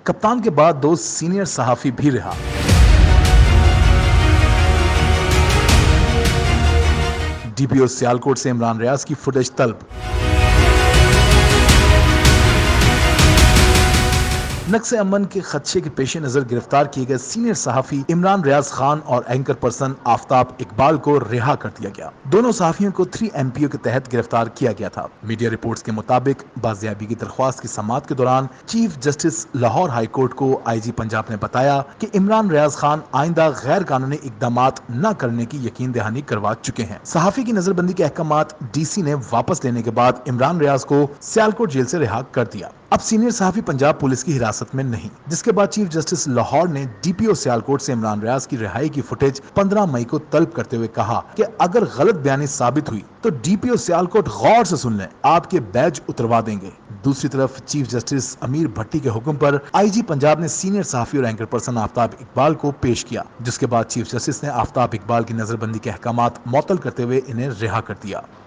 کپتان کے بعد 2 سینئر صحافی بھی رہا۔ ڈی پی او سیالکوٹ سے عمران ریاض کی فوٹیج طلب۔ نقص امن کے خدشے کے پیش نظر گرفتار کیے گئے سینئر صحافی عمران ریاض خان اور اینکر پرسن آفتاب اقبال کو رہا کر دیا گیا۔ دونوں صحافیوں کو 3 MPO کے تحت گرفتار کیا گیا تھا۔ میڈیا رپورٹس کے مطابق بازیابی کی درخواست کی سماعت کے دوران chief justice Lahore high court کو IG پنجاب نے بتایا کہ عمران ریاض خان آئندہ غیر قانونی اقدامات نہ کرنے کی یقین دہانی کروا چکے ہیں۔ صحافی کی نظر بندی کے احکامات DC نے واپس لینے کے بعد عمران ریاض کو سیالکوٹ جیل سے رہا کر دیا۔ اب سینئر صحافی پنجاب پولیس کی حراست میں نہیں، جس کے بعد چیف جسٹس لاہور نے DPO سیالکوٹ سے عمران ریاض کی رہائی کی فوٹیج 15 مئی کو طلب کرتے ہوئے کہا کہ اگر غلط بیانی ثابت ہوئی تو DPO سیالکوٹ غور سے سن لیں، آپ کے بیج اتروا دیں گے۔ دوسری طرف چیف جسٹس امیر بھٹی کے حکم پر IG پنجاب نے سینئر صحافی اور اینکر پرسن آفتاب اقبال کو پیش کیا، جس کے بعد چیف جسٹس نے آفتاب اقبال کی نظر بندی کے احکامات معطل کرتے ہوئے انہیں رہا کر دیا۔